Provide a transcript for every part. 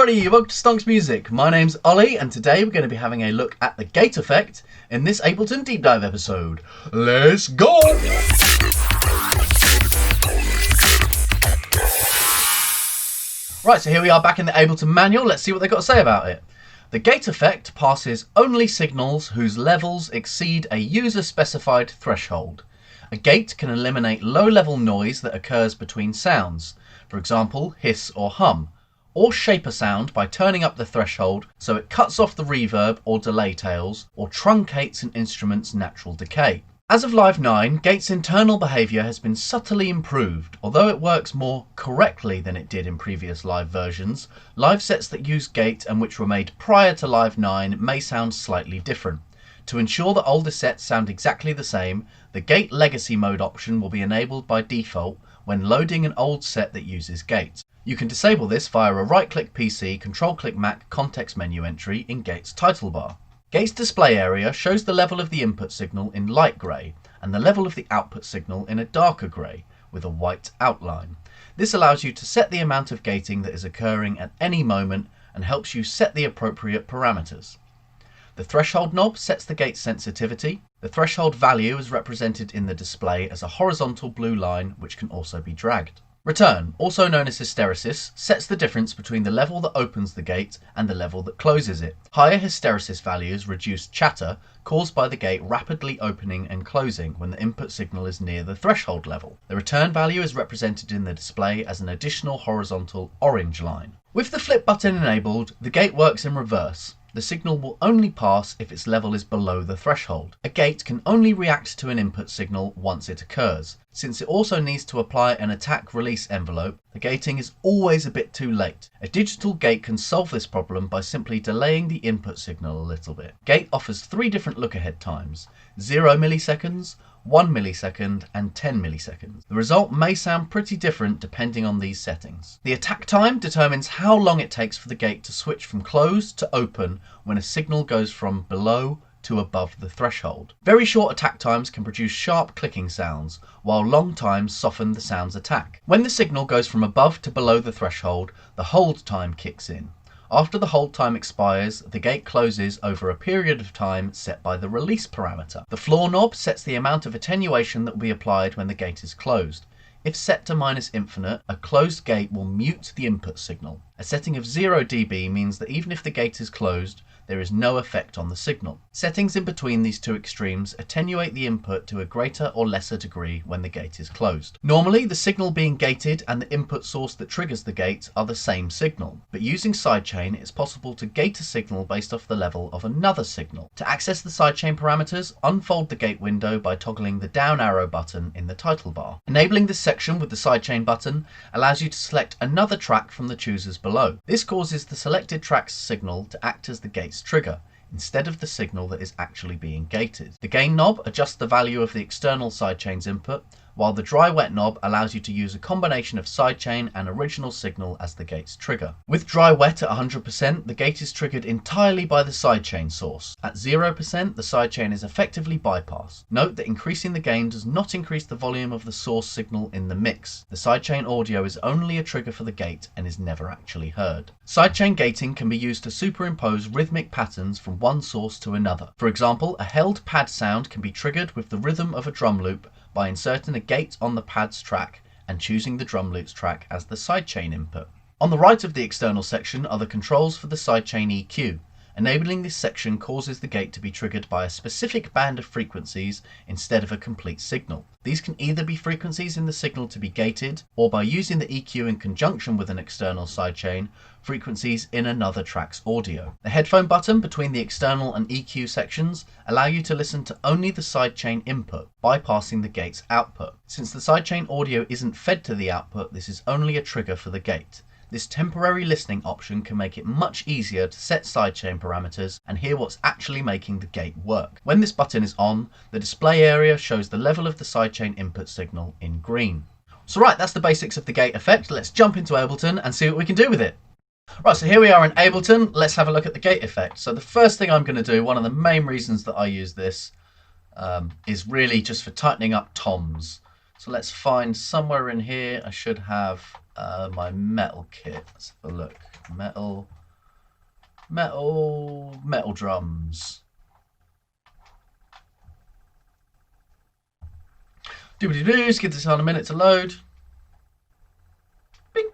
everybody, welcome to Stonx Music. My name's Ollie and today we're going to be having a look at the gate effect in this Ableton Deep Dive episode. Let's go! Right, so here we are back in the Ableton manual. Let's see what they've got to say about it. The gate effect passes only signals whose levels exceed a user-specified threshold. A gate can eliminate low-level noise that occurs between sounds, for example, hiss or hum, or shape a sound by turning up the threshold so it cuts off the reverb or delay tails, or truncates an instrument's natural decay. As of Live 9, Gate's internal behaviour has been subtly improved. Although it works more correctly than it did in previous live versions, live sets that use Gate and which were made prior to Live 9 may sound slightly different. To ensure that older sets sound exactly the same, the Gate Legacy Mode option will be enabled by default when loading an old set that uses Gate. You can disable this via a right-click PC, control-click Mac context menu entry in Gate's title bar. Gate's display area shows the level of the input signal in light grey and the level of the output signal in a darker grey with a white outline. This allows you to set the amount of gating that is occurring at any moment and helps you set the appropriate parameters. The threshold knob sets the gate sensitivity. The threshold value is represented in the display as a horizontal blue line which can also be dragged. Return, also known as hysteresis, sets the difference between the level that opens the gate and the level that closes it. Higher hysteresis values reduce chatter caused by the gate rapidly opening and closing when the input signal is near the threshold level. The return value is represented in the display as an additional horizontal orange line. With the flip button enabled, the gate works in reverse. The signal will only pass if its level is below the threshold. A gate can only react to an input signal once it occurs. Since it also needs to apply an attack-release envelope, the gating is always a bit too late. A digital gate can solve this problem by simply delaying the input signal a little bit. Gate offers 3 different look-ahead times: 0 milliseconds, 1 millisecond and 10 milliseconds. The result may sound pretty different depending on these settings. The attack time determines how long it takes for the gate to switch from closed to open when a signal goes from below to above the threshold. Very short attack times can produce sharp clicking sounds, while long times soften the sound's attack. When the signal goes from above to below the threshold, the hold time kicks in. After the hold time expires, the gate closes over a period of time set by the release parameter. The floor knob sets the amount of attenuation that will be applied when the gate is closed. If set to -infinite, a closed gate will mute the input signal. A setting of 0 dB means that even if the gate is closed, there is no effect on the signal. Settings in between these two extremes attenuate the input to a greater or lesser degree when the gate is closed. Normally, the signal being gated and the input source that triggers the gate are the same signal, but using sidechain, it's possible to gate a signal based off the level of another signal. To access the sidechain parameters, unfold the gate window by toggling the down arrow button in the title bar. Enabling this section with the sidechain button allows you to select another track from the choosers below. This causes the selected track's signal to act as the gate's trigger, instead of the signal that is actually being gated. The gain knob adjusts the value of the external sidechain's input, while the dry wet knob allows you to use a combination of sidechain and original signal as the gate's trigger. With dry wet at 100%, the gate is triggered entirely by the sidechain source. At 0%, the sidechain is effectively bypassed. Note that increasing the gain does not increase the volume of the source signal in the mix. The sidechain audio is only a trigger for the gate and is never actually heard. Sidechain gating can be used to superimpose rhythmic patterns from one source to another. For example, a held pad sound can be triggered with the rhythm of a drum loop by inserting a gate on the pad's track and choosing the drum loop's track as the sidechain input. On the right of the external section are the controls for the sidechain EQ. Enabling this section causes the gate to be triggered by a specific band of frequencies instead of a complete signal. These can either be frequencies in the signal to be gated, or by using the EQ in conjunction with an external sidechain, frequencies in another track's audio. The headphone button between the external and EQ sections allow you to listen to only the sidechain input, bypassing the gate's output. Since the sidechain audio isn't fed to the output, this is only a trigger for the gate. This temporary listening option can make it much easier to set sidechain parameters and hear what's actually making the gate work. When this button is on, the display area shows the level of the sidechain input signal in green. So right, that's the basics of the gate effect. Let's jump into Ableton and see what we can do with it. Right, so here we are in Ableton. Let's have a look at the gate effect. So the first thing I'm going to do, one of the main reasons that I use this is really just for tightening up toms. So let's find somewhere in here, I should have my metal kit. Let's have a look. Metal drums. DEEPDIVE, give this on a minute to load. Bing.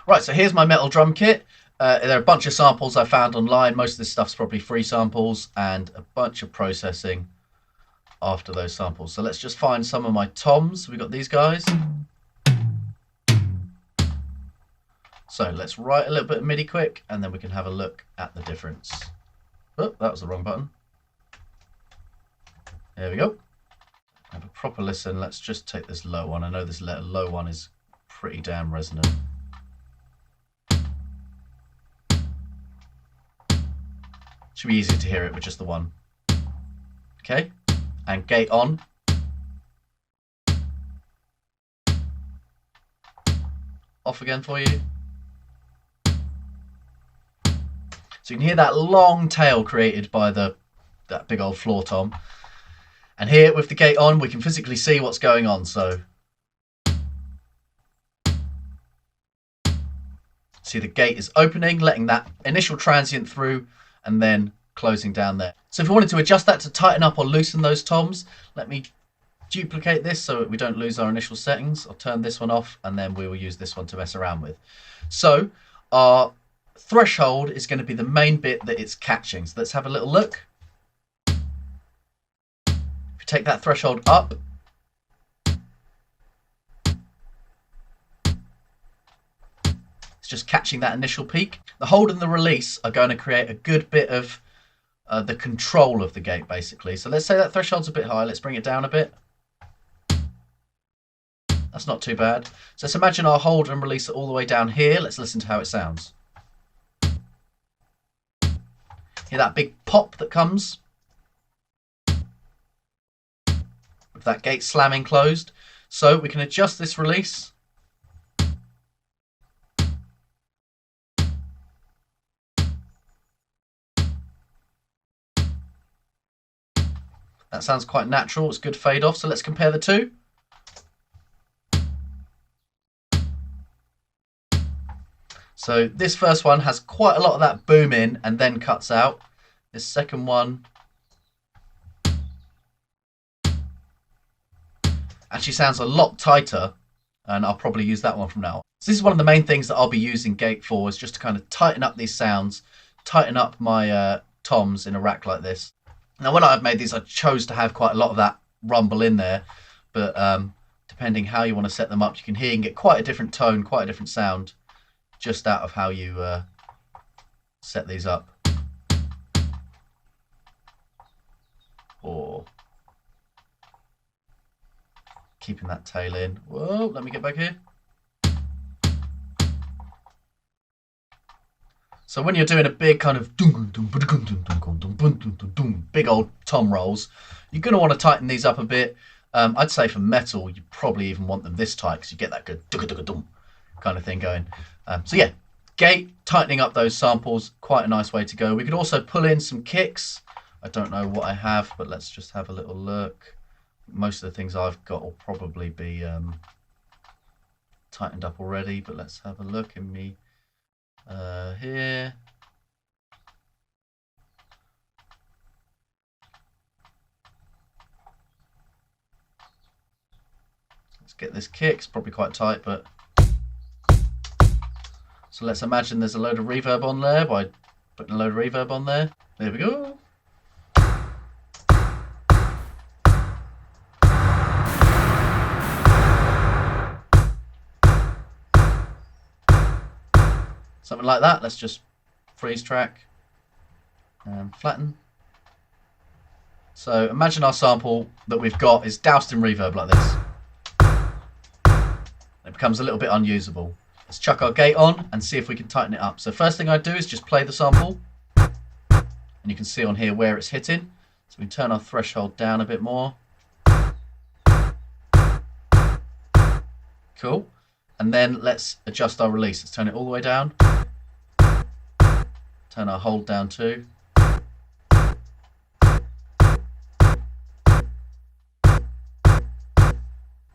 Right, so here's my metal drum kit. There are a bunch of samples I found online. Most of this stuff's probably free samples and a bunch of processing after those samples. So let's just find some of my toms. We got these guys. So let's write a little bit of MIDI quick and then we can have a look at the difference. Oh, that was the wrong button. There we go. Have a proper listen. Let's just take this low one. I know this low one is pretty damn resonant. Should be easier to hear it with just the one. Okay, and gate on. Off again for you. So you can hear that long tail created by that big old floor tom. And here with the gate on, we can physically see what's going on. So see the gate is opening, letting that initial transient through and then closing down there. So if we wanted to adjust that to tighten up or loosen those toms, let me duplicate this so that we don't lose our initial settings. I'll turn this one off and then we will use this one to mess around with. So our threshold is going to be the main bit that it's catching. So let's have a little look. Take that threshold up. It's just catching that initial peak. The hold and the release are going to create a good bit of the control of the gate, basically. So let's say that threshold's a bit high. Let's bring it down a bit. That's not too bad. So let's imagine our hold and release are all the way down here. Let's listen to how it sounds. Hear that big pop that comes? With that gate slamming closed. So we can adjust this release. That sounds quite natural. It's good fade off. So let's compare the two. So this first one has quite a lot of that boom in and then cuts out. This second one actually sounds a lot tighter, and I'll probably use that one from now on. So this is one of the main things that I'll be using gate for, is just to kind of tighten up these sounds, tighten up my toms in a rack like this. Now when I've made these, I chose to have quite a lot of that rumble in there, but depending how you want to set them up, you can hear and get quite a different tone, quite a different sound, just out of how you set these up. Or keeping that tail in. Whoa, let me get back here. So when you're doing a big kind of big old tom rolls, you're going to want to tighten these up a bit. I'd say for metal, you probably even want them this tight because you get that good kind of thing going. So yeah, gate, tightening up those samples, quite a nice way to go. We could also pull in some kicks. I don't know what I have, but let's just have a little look. Most of the things I've got will probably be tightened up already, but let's have a look in me here. Let's get this kick. It's probably quite tight, but so let's imagine there's a load of reverb on there by putting a load of reverb on there. There we go. Something like that. Let's just freeze track and flatten. So imagine our sample that we've got is doused in reverb like this. It becomes a little bit unusable. Let's chuck our gate on and see if we can tighten it up. So first thing I do is just play the sample. And you can see on here where it's hitting. So we turn our threshold down a bit more. Cool. And then let's adjust our release. Let's turn it all the way down. Turn our hold down too.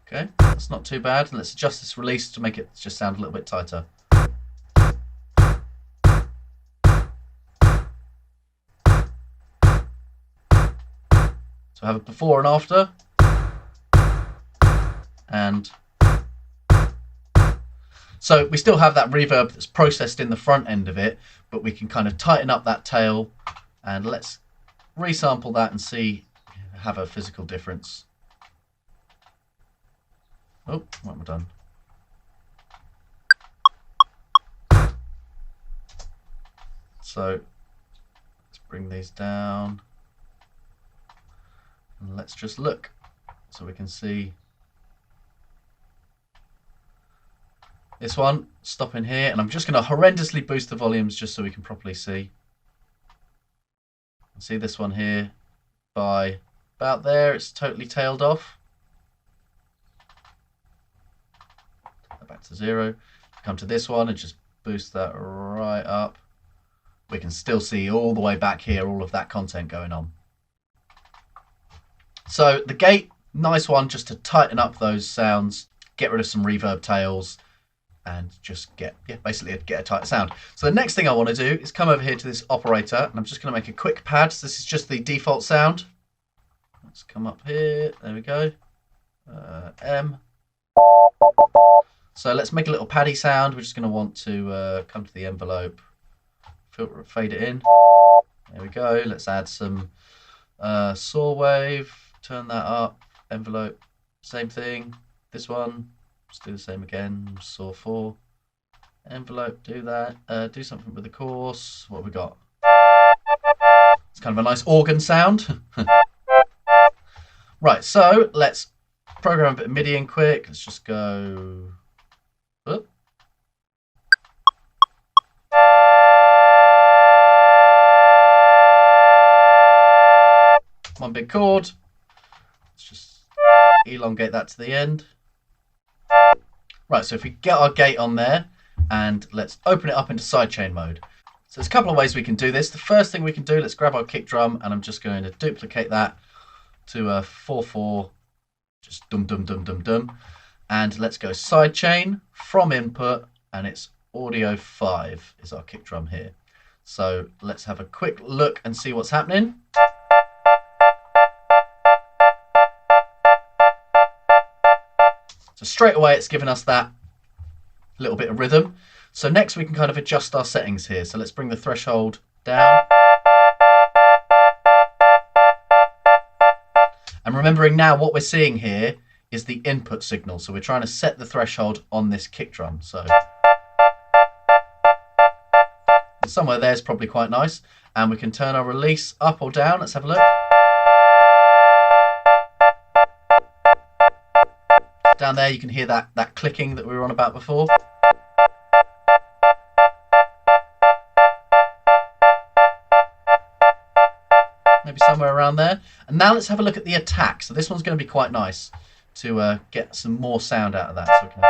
Okay. That's not too bad. Let's adjust this release to make it just sound a little bit tighter. So I have a before and after. And so we still have that reverb that's processed in the front end of it, but we can kind of tighten up that tail, and let's resample that and see, have a physical difference. Oh, what have I done? So let's bring these down and let's just look so we can see. This one, stop in here, and I'm just going to horrendously boost the volumes just so we can properly see. See this one here, by about there, it's totally tailed off. Back to 0. Come to this one and just boost that right up. We can still see all the way back here, all of that content going on. So the gate, nice one just to tighten up those sounds, get rid of some reverb tails, and just get, basically get a tight sound. So the next thing I want to do is come over here to this operator, and I'm just going to make a quick pad. So this is just the default sound. Let's come up here, there we go, M. So let's make a little paddy sound. We're just going to want to come to the envelope, filter, fade it in. There we go. Let's add some saw wave, turn that up, envelope, same thing. This one, let's do the same again, saw 4, envelope, do that. Do something with the course. What have we got? It's kind of a nice organ sound. Right, so let's program a bit of MIDI in quick. Let's just go. Oop. One big chord. Let's just elongate that to the end. Right, so if we get our gate on there, and let's open it up into sidechain mode. So there's a couple of ways we can do this. The first thing we can do, let's grab our kick drum, and I'm just going to duplicate that to a 4/4, just dum dum dum dum dum. And let's go sidechain from input, and it's audio 5 is our kick drum here. So let's have a quick look and see what's happening. So straight away it's given us that little bit of rhythm. So next we can kind of adjust our settings here. So let's bring the threshold down. And remembering now what we're seeing here is the input signal. So we're trying to set the threshold on this kick drum. So somewhere there is probably quite nice. And we can turn our release up or down. Let's have a look. Down there you can hear that clicking that we were on about before. Maybe somewhere around there. And now let's have a look at the attack. So this one's going to be quite nice to get some more sound out of that. So we can...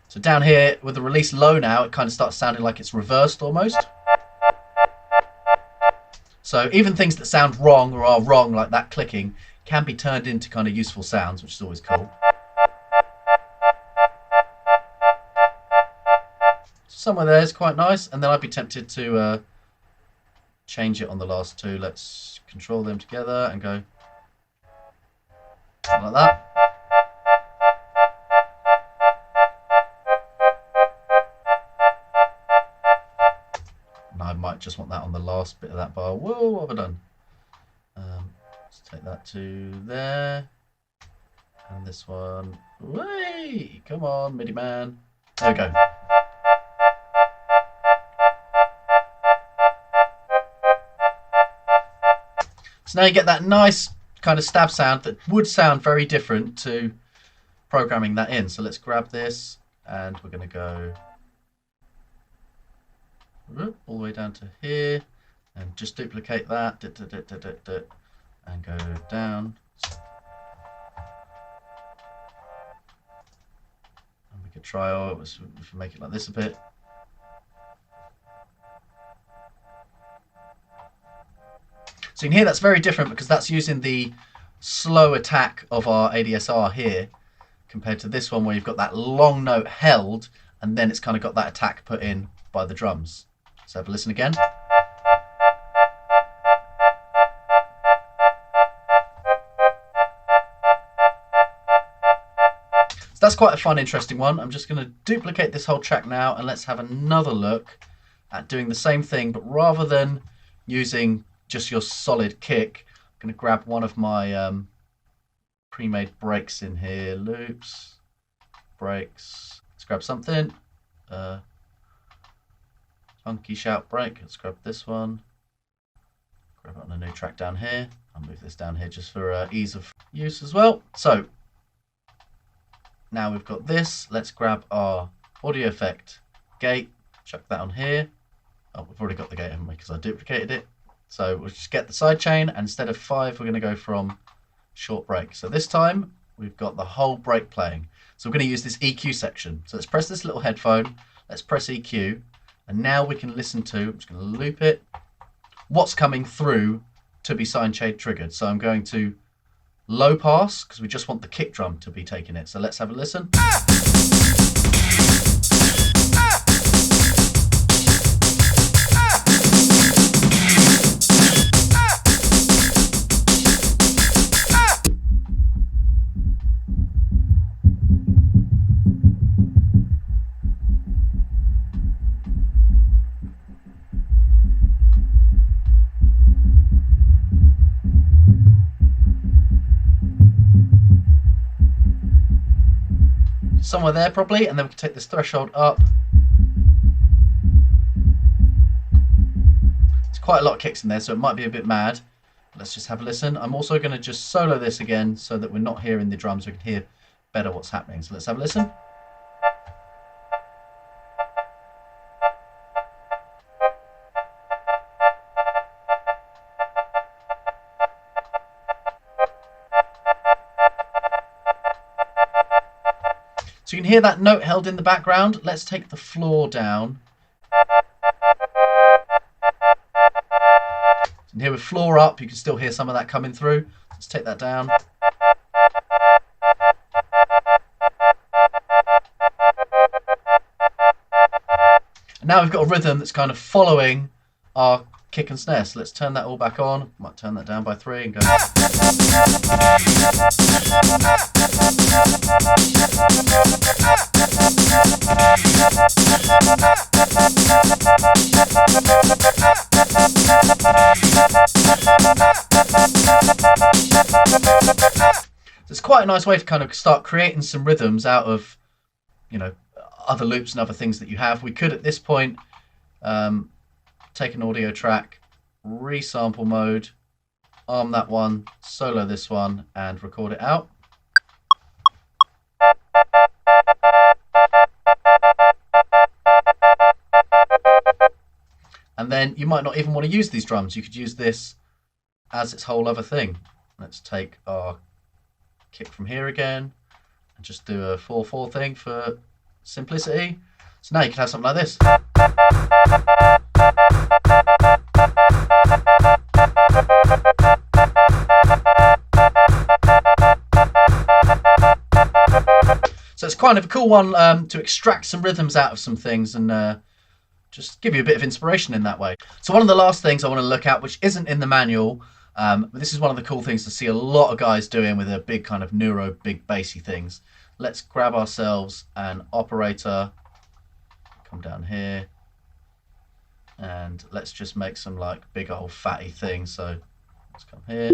So down here with the release low now, it kind of starts sounding like it's reversed almost. So even things that sound wrong or are wrong, like that clicking, can be turned into kind of useful sounds, which is always cool. Somewhere there is quite nice, and then I'd be tempted to change it on the last two. Let's control them together and go like that. And I might just want that on the last bit of that bar. Whoa, what have I done? Let's take that to there. And this one. Way! Come on, MIDI man. There we go. So now you get that nice kind of stab sound that would sound very different to programming that in. So let's grab this and we're going to go all the way down to here and just duplicate that and go down. And we could try, if we make it like this a bit. So you can hear that's very different because that's using the slow attack of our ADSR here compared to this one where you've got that long note held and then it's kind of got that attack put in by the drums. So have a listen again. So that's quite a fun, interesting one. I'm just going to duplicate this whole track now and let's have another look at doing the same thing, but rather than using just your solid kick, I'm going to grab one of my pre-made breaks in here. Loops, breaks. Let's grab something. Funky shout break. Let's grab this one. Grab it on a new track down here. I'll move this down here just for ease of use as well. So now we've got this. Let's grab our audio effect gate. Chuck that on here. Oh, we've already got the gate, haven't we? Because I duplicated it. So we'll just get the sidechain, and instead of 5, we're going to go from short break. So this time we've got the whole break playing. So we're going to use this EQ section. So let's press this little headphone, let's press EQ, and now we can listen to, I'm just going to loop it, what's coming through to be sidechain triggered. So I'm going to low pass, because we just want the kick drum to be taking it. So let's have a listen. Somewhere there probably, and then we can take this threshold up. There's quite a lot of kicks in there, so it might be a bit mad. Let's just have a listen. I'm also going to just solo this again so that we're not hearing the drums, we can hear better what's happening. So let's have a listen. So you can hear that note held in the background. Let's take the floor down. And here with floor up, you can still hear some of that coming through. Let's take that down. And now we've got a rhythm that's kind of following our kick and snare. So let's turn that all back on. Might turn that down by 3 and go. So it's quite a nice way to kind of start creating some rhythms out of, you know, other loops and other things that you have. We could at this point take an audio track, resample mode, arm that one, solo this one, and record it out. And then you might not even want to use these drums. You could use this as its whole other thing. Let's take our kick from here again and just do a 4/4 thing for simplicity. So now you can have something like this. So it's kind of a cool one to extract some rhythms out of some things and just give you a bit of inspiration in that way. So one of the last things I want to look at, which isn't in the manual, but this is one of the cool things to see a lot of guys doing with a big kind of neuro, big bassy things. Let's grab ourselves an operator, come down here, and let's just make some like big old fatty things. So let's come here,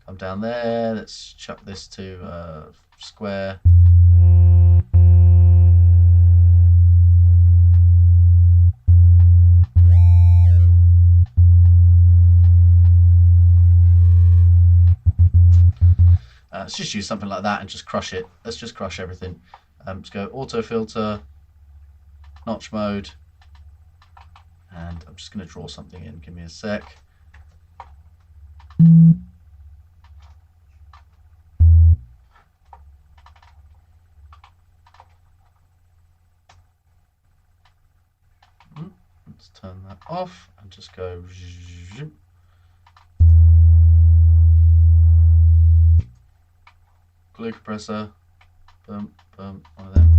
come down there, let's chuck this to square. Let's just use something like that and just crush it. Let's just crush everything. Let's go auto filter, notch mode, and I'm just going to draw something in. Give me a sec. Let's turn that off and just go. Glue compressor. Boom, boom, one of them.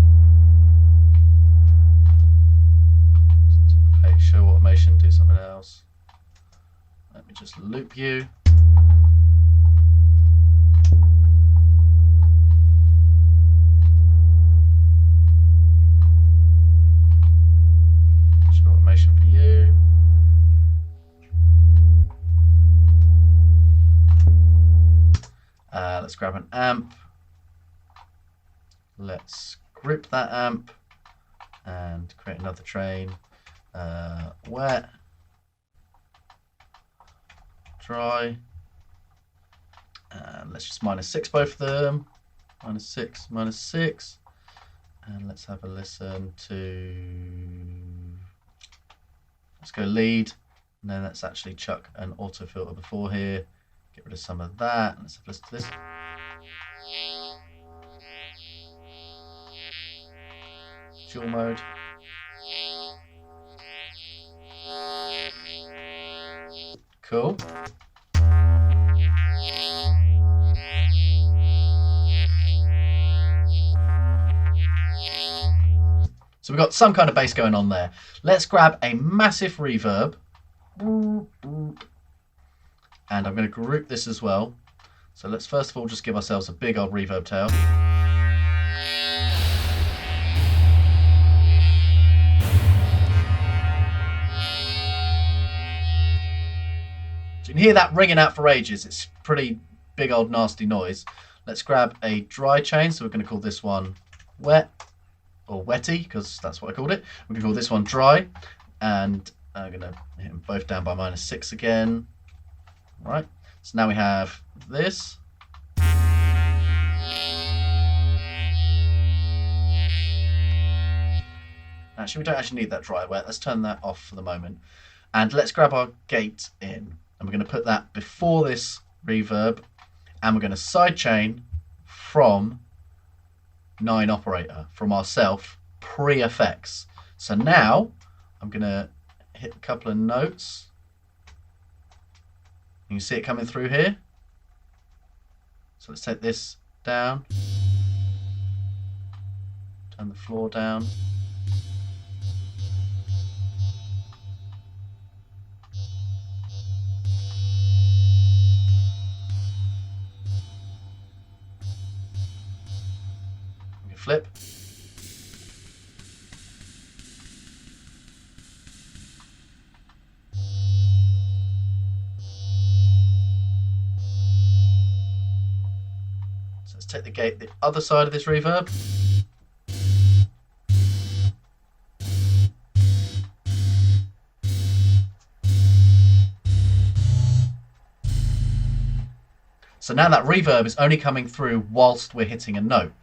Okay, show automation, do something else. Let me just loop you. Show automation for you. Let's grab an amp. Let's grip that amp and create another train. Wet, dry, and let's just -6 both of them. -6, -6, and let's have a listen to. Let's go lead, and then let's actually chuck an auto filter before here. Get rid of some of that. Let's have a listen to this. Dual mode. Cool. So we've got some kind of bass going on there. Let's grab a massive reverb. And I'm going to group this as well. So let's first of all just give ourselves a big old reverb tail. So you can hear that ringing out for ages. It's pretty big old nasty noise. Let's grab a dry chain. So we're going to call this one wet or wetty because that's what I called it. We're going to call this one dry. And I'm going to hit them both down by -6 again. Right. So now we have this. Actually, we don't actually need that dry wet. Let's turn that off for the moment. And let's grab our gate in. And we're going to put that before this reverb. And we're going to sidechain from 9 operator, from ourself, pre-effects. So now I'm going to hit a couple of notes. You can see it coming through here. So let's take this down. Turn the floor down. Flip. So let's take the gate the other side of this reverb. So now that reverb is only coming through whilst we're hitting a note.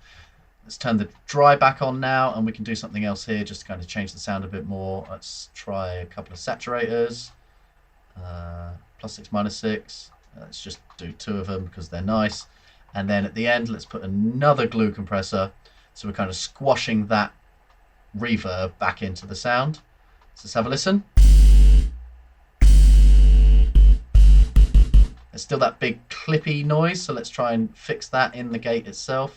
Let's turn the dry back on now, and we can do something else here just to kind of change the sound a bit more. Let's try a couple of saturators, +6, -6. Let's just do 2 of them because they're nice. And then at the end, let's put another glue compressor. So we're kind of squashing that reverb back into the sound. So let's have a listen. There's still that big clippy noise, so let's try and fix that in the gate itself.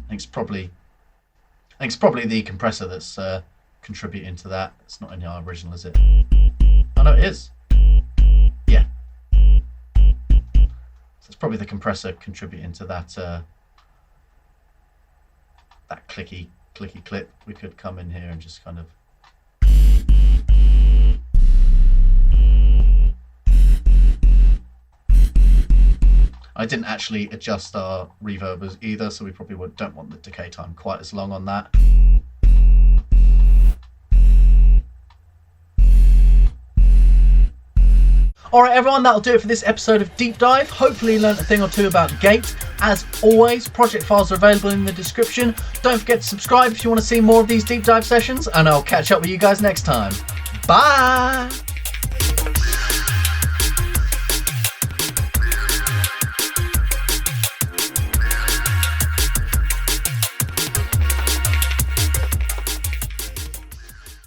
I think it's probably the compressor that's contributing to that. It's not in our original, is it? Oh no, it is. Yeah. So it's probably the compressor contributing to that that clicky clip. We could come in here and just kind of. I didn't actually adjust our reverbers either, so we probably don't want the decay time quite as long on that. Alright everyone, that'll do it for this episode of Deep Dive. Hopefully you learned a thing or two about Gate. As always, project files are available in the description. Don't forget to subscribe if you want to see more of these Deep Dive sessions, and I'll catch up with you guys next time. Bye!